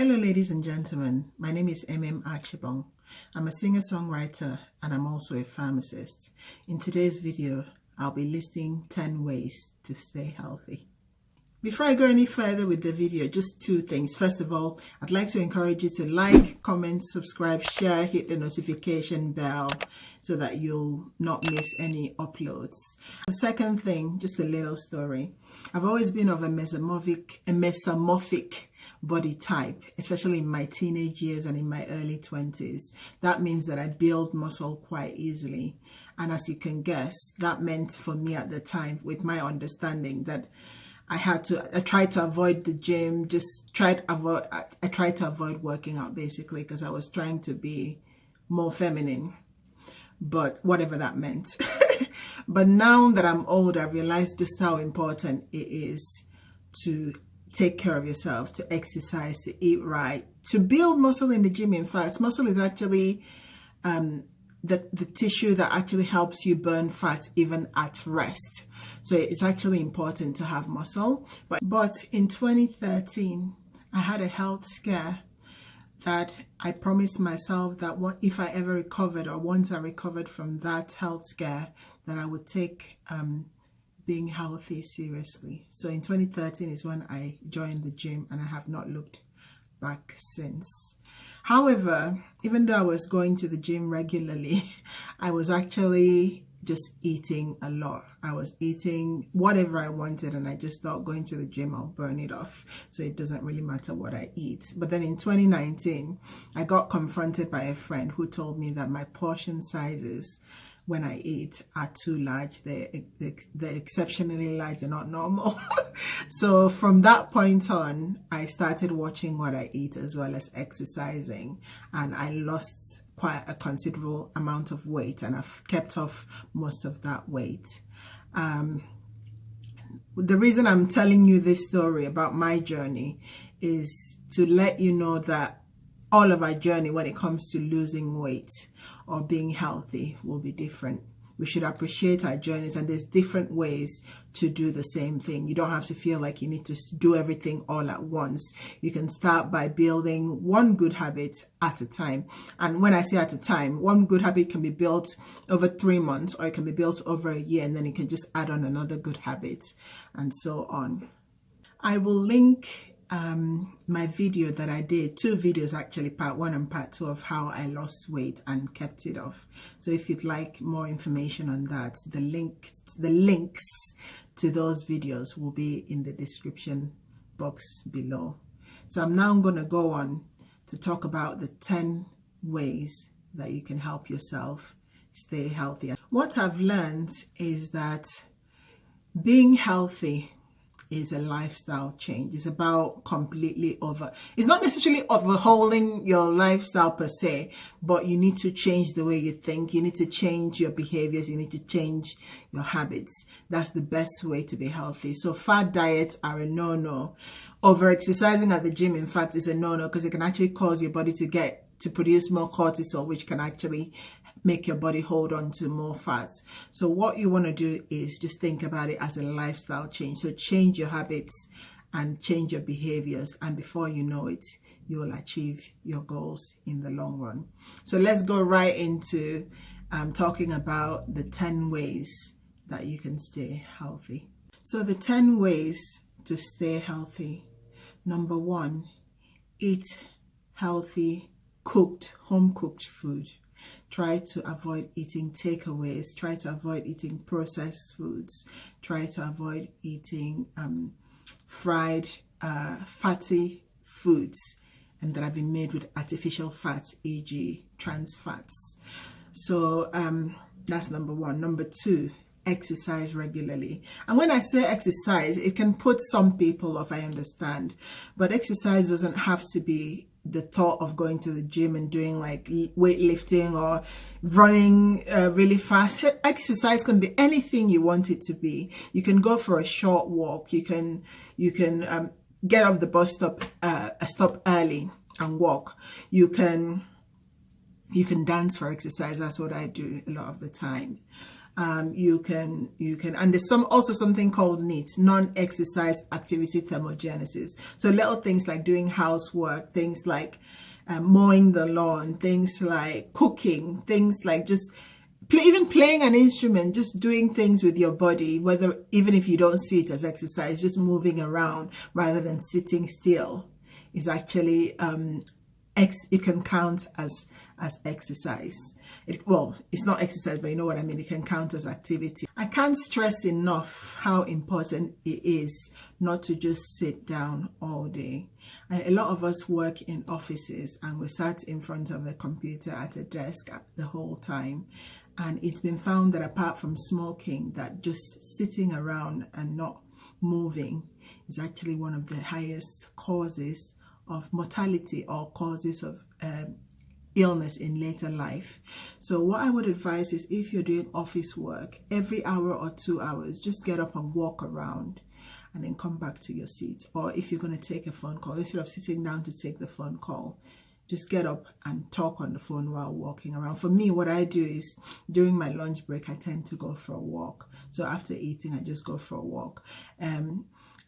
Hello ladies and gentlemen, my name is Emem Archibong. I'm a singer-songwriter and I'm also a pharmacist. In today's video, I'll be listing 10 ways to stay healthy. Before I go any further with the video, just two things. First of all, I'd like to encourage you to like, comment, subscribe, share, hit the notification bell so that you'll not miss any uploads. The second thing, just a little story. I've always been of a mesomorphic body type, especially in my teenage years and in my early 20s. That means that I build muscle quite easily. And as you can guess, that meant for me at the time, with my understanding, that I tried to avoid the gym, I tried to avoid working out basically because I was trying to be more feminine, but whatever that meant. But now that I'm older, I realize just how important it is to take care of yourself, to exercise, to eat right, to build muscle in the gym. In fact, muscle is actually the tissue that actually helps you burn fat even at rest. So it's actually important to have muscle. But in 2013, I had a health scare that I promised myself that if I ever recovered, or once I recovered from that health scare, that I would take being healthy seriously. So in 2013 is when I joined the gym, and I have not looked back since. However, even though I was going to the gym regularly, I was actually just eating a lot. I was eating whatever I wanted, and I just thought going to the gym, I'll burn it off. So it doesn't really matter what I eat. But then in 2019, I got confronted by a friend who told me that my portion sizes when I eat are too large. They're exceptionally large, they're not normal. So from that point on, I started watching what I eat as well as exercising, and I lost quite a considerable amount of weight, and I've kept off most of that weight. The reason I'm telling you this story about my journey is to let you know that all of our journey when it comes to losing weight or being healthy will be different. We should appreciate our journeys, and there's different ways to do the same thing. You don't have to feel like you need to do everything all at once. You can start by building one good habit at a time. And when I say at a time, one good habit can be built over 3 months, or it can be built over a year, and then you can just add on another good habit and so on. I will link my video that I did, 2 videos actually, part 1 and part 2, of how I lost weight and kept it off. So if you'd like more information on that, the links to those videos will be in the description box below. So I'm now going to go on to talk about the 10 ways that you can help yourself stay healthy. What I've learned is that being healthy is a lifestyle change. It's about it's not necessarily overhauling your lifestyle per se, but you need to change the way you think. You need to change your behaviors. You need to change your habits. That's the best way to be healthy. So fad diets are a no-no. Over-exercising at the gym, in fact, is a no-no, because it can actually cause your body to produce more cortisol, which can actually make your body hold on to more fat. So what you want to do is just think about it as a lifestyle change. So change your habits and change your behaviors, and before you know it, you'll achieve your goals in the long run. So let's go right into talking about the 10 ways that you can stay healthy. So the 10 ways to stay healthy. Number 1, eat healthy, home cooked food. Try to avoid eating takeaways. Try to avoid eating processed foods. Try to avoid eating fried, fatty foods, and that have been made with artificial fats, e.g. trans fats. So that's number 1. Number 2, exercise regularly. And when I say exercise, it can put some people off, I understand, but exercise doesn't have to be the thought of going to the gym and doing like weightlifting or running really fast. Exercise can be anything you want it to be. You can go for a short walk. You can get off the bus stop early and walk. You can dance for exercise. That's what I do a lot of the time. You can, and there's also something called NEAT, non-exercise activity thermogenesis. So little things like doing housework, things like mowing the lawn, things like cooking, things like just even playing an instrument, just doing things with your body, even if you don't see it as exercise, just moving around rather than sitting still is actually it can count as exercise. Well, it's not exercise, but you know what I mean. It can count as activity. I can't stress enough how important it is not to just sit down all day. A lot of us work in offices and we're sat in front of a computer at a desk the whole time. And it's been found that apart from smoking, that just sitting around and not moving is actually one of the highest causes of mortality or causes of illness in later life. So what I would advise is, if you're doing office work, every hour or 2 hours, just get up and walk around and then come back to your seat. Or if you're going to take a phone call, instead of sitting down to take the phone call, just get up and talk on the phone while walking around. For me, what I do is during my lunch break, I tend to go for a walk. So after eating, I just go for a walk.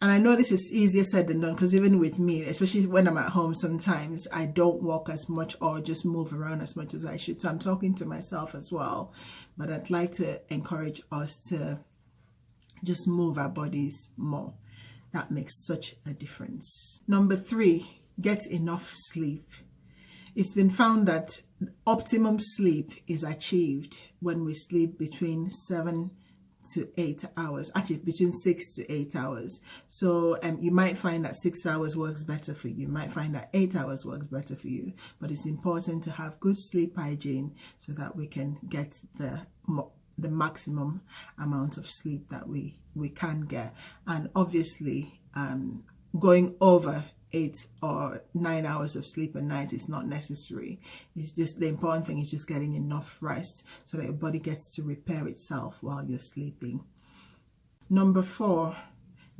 And I know this is easier said than done, because even with me, especially when I'm at home, sometimes I don't walk as much or just move around as much as I should. So I'm talking to myself as well. But I'd like to encourage us to just move our bodies more. That makes such a difference. Number 3, get enough sleep. It's been found that optimum sleep is achieved when we sleep between 7 to 8 hours, actually between 6 to 8 hours. So you might find that 6 hours works better for you. You might find that 8 hours works better for you. But it's important to have good sleep hygiene so that we can get the maximum amount of sleep that we can get. And obviously going over 8 or 9 hours of sleep a night is not necessary. It's just, the important thing is just getting enough rest so that your body gets to repair itself while you're sleeping. Number 4,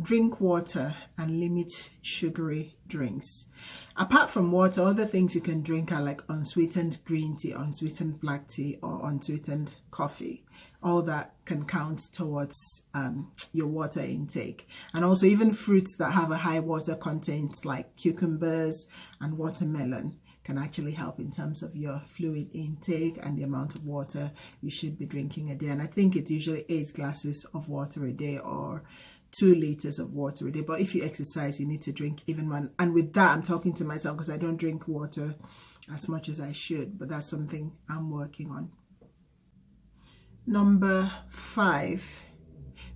drink water and limit sugary drinks. Apart from water, other things you can drink are like unsweetened green tea, unsweetened black tea, or unsweetened coffee. All that can count towards your water intake. And also even fruits that have a high water content like cucumbers and watermelon can actually help in terms of your fluid intake and the amount of water you should be drinking a day. And I think it's usually 8 glasses of water a day or 2 liters of water a day. But if you exercise, you need to drink even one. And with that, I'm talking to myself because I don't drink water as much as I should, but that's something I'm working on. Number 5,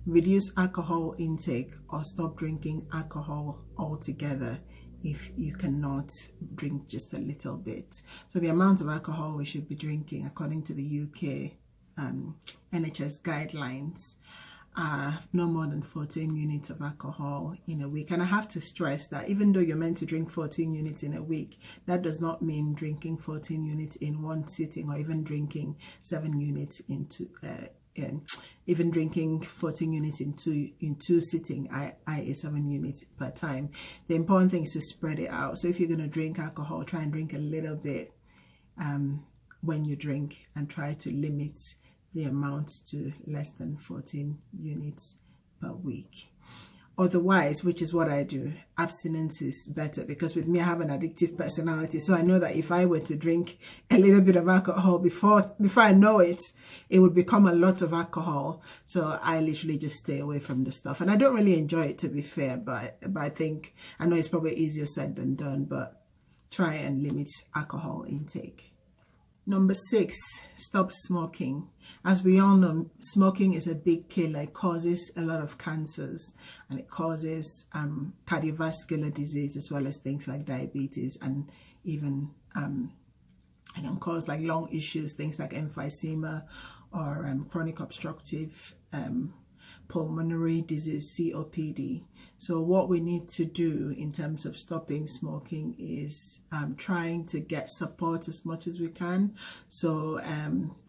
reduce alcohol intake or stop drinking alcohol altogether if you cannot drink just a little bit. So the amount of alcohol we should be drinking, according to the UK NHS guidelines, no more than 14 units of alcohol in a week. And I have to stress that even though you're meant to drink 14 units in a week, that does not mean drinking 14 units in one sitting, or even drinking 7 units into even drinking 14 units in two sitting, i.e. 7 units per time. The important thing is to spread it out. So if you're going to drink alcohol, try and drink a little bit when you drink, and try to limit the amount to less than 14 units per week. Otherwise, which is what I do, abstinence is better, because with me I have an addictive personality. So I know that if I were to drink a little bit of alcohol before I know it, it would become a lot of alcohol. So I literally just stay away from the stuff. And I don't really enjoy it, to be fair, but I think, I know it's probably easier said than done, but try and limit alcohol intake. Number 6, stop smoking. As we all know, smoking is a big killer. It causes a lot of cancers, and it causes cardiovascular disease, as well as things like diabetes, and even it can cause like lung issues, things like emphysema or chronic obstructive pulmonary disease, COPD. So what we need to do in terms of stopping smoking is trying to get support as much as we can. So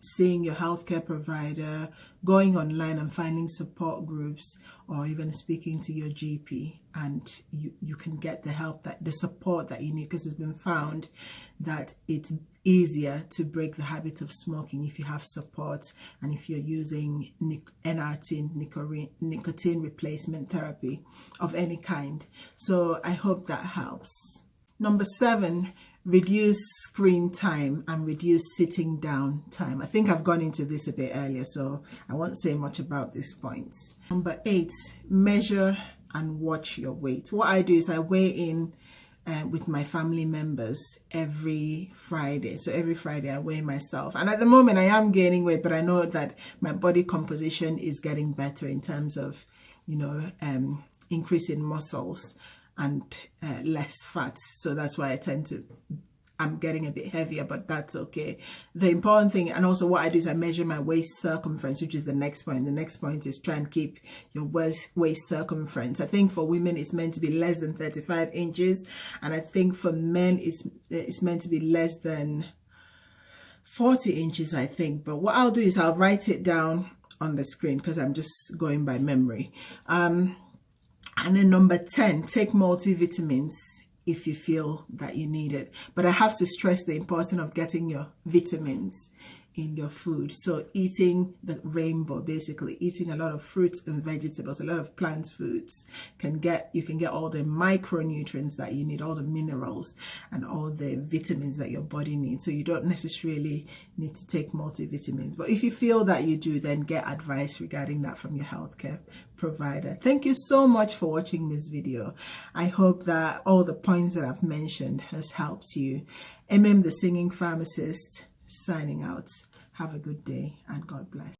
seeing your healthcare provider, going online and finding support groups, or even speaking to your GP, and you can get the help, that the support that you need, because it's been found that it's easier to break the habit of smoking if you have support and if you're using NRT, nicotine replacement therapy of any kind. So I hope that helps. Number 7, reduce screen time and reduce sitting down time. I think I've gone into this a bit earlier, so I won't say much about these points. Number 8, measure and watch your weight. What I do is I weigh in with my family members every Friday. So every Friday I weigh myself. And at the moment I am gaining weight, but I know that my body composition is getting better in terms of, you know, increasing muscles and less fat. So that's why I'm getting a bit heavier, but that's okay. The important thing, and also what I do, is I measure my waist circumference, which is the next point. The next point is try and keep your waist circumference. I think for women it's meant to be less than 35 inches, and I think for men it's meant to be less than 40 inches, I think. But what I'll do is I'll write it down on the screen because I'm just going by memory. And then number 10, take multivitamins if you feel that you need it. But I have to stress the importance of getting your vitamins in your food. So eating the rainbow, basically eating a lot of fruits and vegetables, a lot of plant foods, you can get all the micronutrients that you need, all the minerals and all the vitamins that your body needs. So you don't necessarily need to take multivitamins, but if you feel that you do, then get advice regarding that from your healthcare provider. Thank you so much for watching this video. I hope that all the points that I've mentioned has helped you. Emem the Singing Pharmacist signing out. Have a good day and God bless.